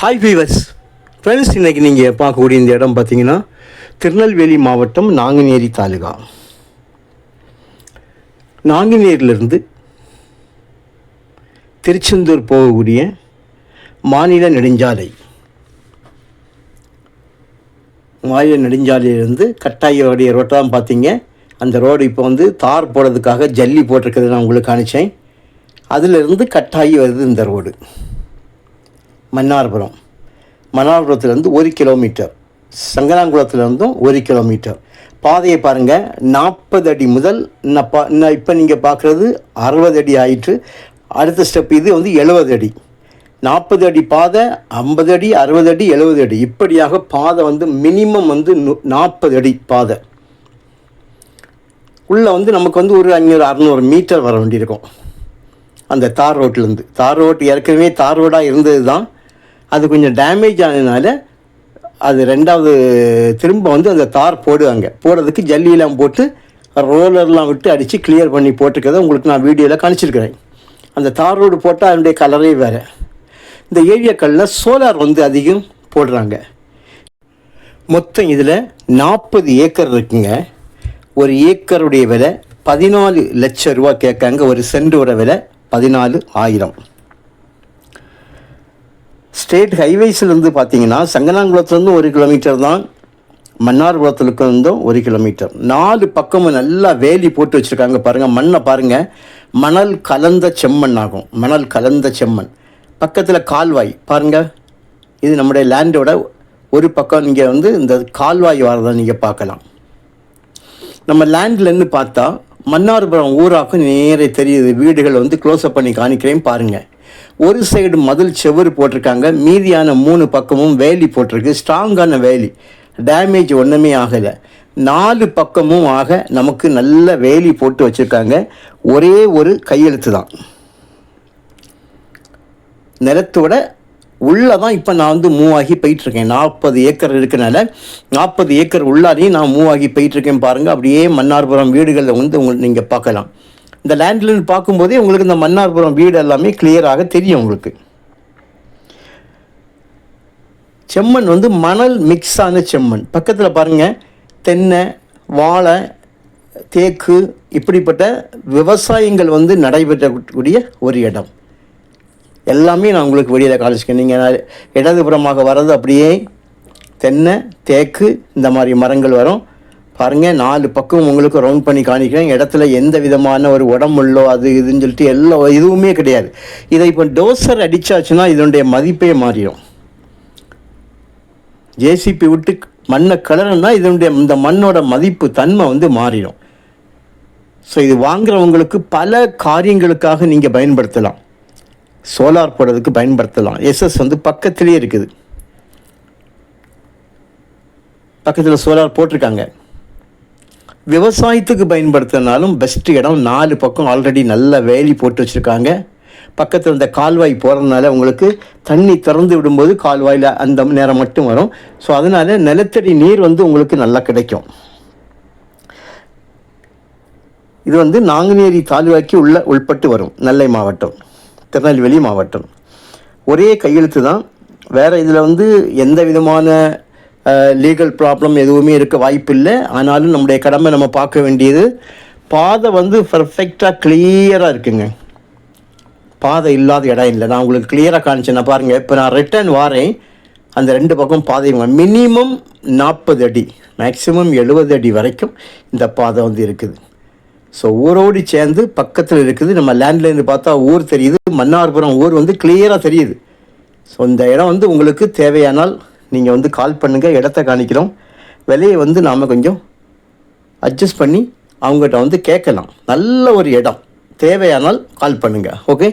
Hi viewers friends, இன்றைக்கி நீங்கள் பார்க்கக்கூடிய இந்த இடம் பார்த்தீங்கன்னா திருநெல்வேலி மாவட்டம் நாங்குநேரி தாலுகா. நாங்குநேரிலிருந்து திருச்செந்தூர் போகக்கூடிய மாநில நெடுஞ்சாலையிலிருந்து கட்டாய ரோட்டை தான் பார்த்தீங்க. அந்த ரோடு இப்போ வந்து தார் போடுறதுக்காக ஜல்லி போட்டிருக்கிறது நான் உங்களுக்கு காணிச்சேன். அதிலிருந்து கட்டாயி வருது இந்த ரோடு. மன்னார்புரத்துலேருந்து 1 கிலோமீட்டர், சங்கராங்குளத்துலேருந்தும் 1 கிலோமீட்டர். பாதையை பாருங்கள், 40 அடி முதல் இப்போ நீங்கள் பார்க்குறது 60 அடி ஆயிற்று. அடுத்த ஸ்டெப் இது வந்து 70 அடி. 40 அடி பாதை, 50 அடி, 60 அடி, 70 அடி, இப்படியாக பாதை வந்து மினிமம் வந்து 40 அடி பாதை. உள்ளே வந்து நமக்கு வந்து ஒரு 500-600 மீட்டர் வர வேண்டியிருக்கும் அந்த தார் ரோட்லேருந்து. தார் ரோட் ஏற்கனவே தார் ரோடாக இருந்தது தான், அது கொஞ்சம் டேமேஜ் ஆனதுனால அது ரெண்டாவது திரும்ப வந்து அந்த தார் போடுறதுக்கு ஜல்லியெல்லாம் போட்டு ரோலர்லாம் விட்டு அடித்து கிளியர் பண்ணி போட்டிருக்கிறத உங்களுக்கு நான் வீடியோவில் காணிச்சிருக்கிறேன். அந்த தார் ரோடு போட்டால் அதனுடைய கலரே வேறு. இந்த ஏரியாக்களில் சோலார் வந்து அதிகம் போடுறாங்க. மொத்தம் இதில் 40 ஏக்கர் இருக்குங்க. ஒரு ஏக்கருடைய விலை 14 லட்சம் ரூபா கேட்காங்க. ஒரு சென்டோட விலை 14,000. ஸ்டேட் ஹைவேஸ்லேருந்து பார்த்தீங்கன்னா சங்கனாங்குளத்துலேருந்து 1 கிலோமீட்டர் தான், மன்னார்புரத்துக்கு இருந்தும் 1 கிலோமீட்டர். 4 பக்கமும் நல்லா வேலி போட்டு வச்சுருக்காங்க. பாருங்கள், மண்ணை பாருங்கள், மணல் கலந்த செம்மண் ஆகும். மணல் கலந்த செம்மண். பக்கத்தில் கால்வாய் பாருங்கள். இது நம்முடைய லேண்டோட ஒரு பக்கம். நீங்கள் வந்து இந்த கால்வாய் வரதை நீங்கள் பார்க்கலாம். நம்ம லேண்ட்லேருந்து பார்த்தா மன்னார்புரம் ஊராக்கும் நேரே தெரியுது. வீடுகள் வந்து க்ளோஸ்அப் பண்ணி காணிக்கிறேன் பாருங்கள். ஒரு சைடு மதில் செவ்வறு போட்டிருக்காங்க, மீதியான 3 பக்கமும் வேலி போட்டிருக்கு. ஸ்ட்ராங்கான வேலி, டேமேஜ் ஒன்றுமே ஆகலை. 4 பக்கமும் ஆக நமக்கு நல்ல வேலி போட்டு வச்சுருக்காங்க. ஒரே ஒரு கையெழுத்து தான். நிலத்தோட உள்ளே தான் இப்போ நான் வந்து மூவ் ஆகி போயிட்டுருக்கேன். 40 ஏக்கர் இருக்கனால 40 ஏக்கர் உள்ளாரையும் நான் மூவ் ஆகி போயிட்டுருக்கேன் பாருங்கள். அப்படியே மன்னார்புரம் வீடுகளில் வந்து உங்களுக்கு நீங்கள் பார்க்கலாம். இந்த லேண்ட்லேருந்து பார்க்கும்போதே உங்களுக்கு இந்த மன்னார்புரம் வீடு எல்லாமே கிளியராக தெரியும் உங்களுக்கு. செம்மண் வந்து மணல் மிக்ஸான செம்மண். பக்கத்தில் பாருங்கள், தென்னை, வாழை, தேக்கு, இப்படிப்பட்ட விவசாயங்கள் வந்து நடைபெறக்கூடிய ஒரு இடம். எல்லாமே நான் உங்களுக்கு வெளியில் காமிச்சிருக்கேன். நீங்கள் இடதுபுறமாக வர்றது அப்படியே தென்னை, தேக்கு, இந்த மாதிரி மரங்கள் வரும் பாருங்கள். 4 பக்கம் உங்களுக்கு ரவுண்ட் பண்ணி காணிக்கிறேன். இடத்துல எந்த விதமான ஒரு உடம்புள்ளோ அது இதுன்னு சொல்லிட்டு எல்லாம் எதுவுமே கிடையாது. இதை இப்போ டோசர் அடித்தாச்சுன்னா இதனுடைய மதிப்பே மாறிடும். ஜேசிபி விட்டு மண்ணை கிளறுனா இதனுடைய இந்த மண்ணோட மதிப்பு தன்மை வந்து மாறிடும். ஸோ இது வாங்குறவங்களுக்கு பல காரியங்களுக்காக நீங்கள் பயன்படுத்தலாம். சோலார் போடுறதுக்கு பயன்படுத்தலாம். எஸ்எஸ் வந்து பக்கத்துலேயே இருக்குது. பக்கத்தில் சோலார் போட்டிருக்காங்க. விவசாயத்துக்கு பயன்படுத்தினாலும் பெஸ்ட்டு இடம். 4 பக்கம் ஆல்ரெடி நல்ல வேலி போட்டு வச்சுருக்காங்க. பக்கத்தில் இந்த கால்வாய் போகிறதுனால உங்களுக்கு தண்ணி திறந்து விடும்போது கால்வாயில் அந்த நேரம் மட்டும் வரும். ஸோ அதனால் நிலத்தடி நீர் வந்து உங்களுக்கு நல்லா கிடைக்கும். இது வந்து நாங்குநேரி தாலுகாக்கு உள்பட்டு வரும். நெல்லை மாவட்டம், திருநெல்வேலி மாவட்டம். ஒரே கையெழுத்து தான். வேறு இதில் வந்து எந்த விதமான லீகல் ப்ராப்ளம் எதுவுமே இருக்க வாய்ப்பு இல்லை. ஆனாலும் நம்முடைய கடமை நம்ம பார்க்க வேண்டியது, பாதை வந்து பர்ஃபெக்டாக கிளியராக இருக்குங்க. பாதை இல்லாத இடம் இல்லை. நான் உங்களுக்கு கிளியராக காணிச்சேன். பாருங்கள், இப்போ நான் ரிட்டர்ன் வாரேன். அந்த 2 பக்கம் பாதை மினிமம் 40 அடி, மேக்ஸிமம் 70 அடி வரைக்கும் இந்த பாதை வந்து இருக்குது. ஸோ ஊரோடு சேர்ந்து பக்கத்தில் இருக்குது. நம்ம லேண்ட்லேருந்து பார்த்தா ஊர் தெரியுது. மன்னார்புரம் ஊர் வந்து கிளியராக தெரியுது. ஸோ இந்த இடம் வந்து உங்களுக்கு தேவையானால் நீங்கள் வந்து கால் பண்ணுங்கள். இடத்த காணிக்கிறோம். விலையை வந்து நாம் கொஞ்சம் அட்ஜஸ்ட் பண்ணி அவங்ககிட்ட வந்து கேட்கலாம். நல்ல ஒரு இடம். தேவையானால் கால் பண்ணுங்கள். ஓகே.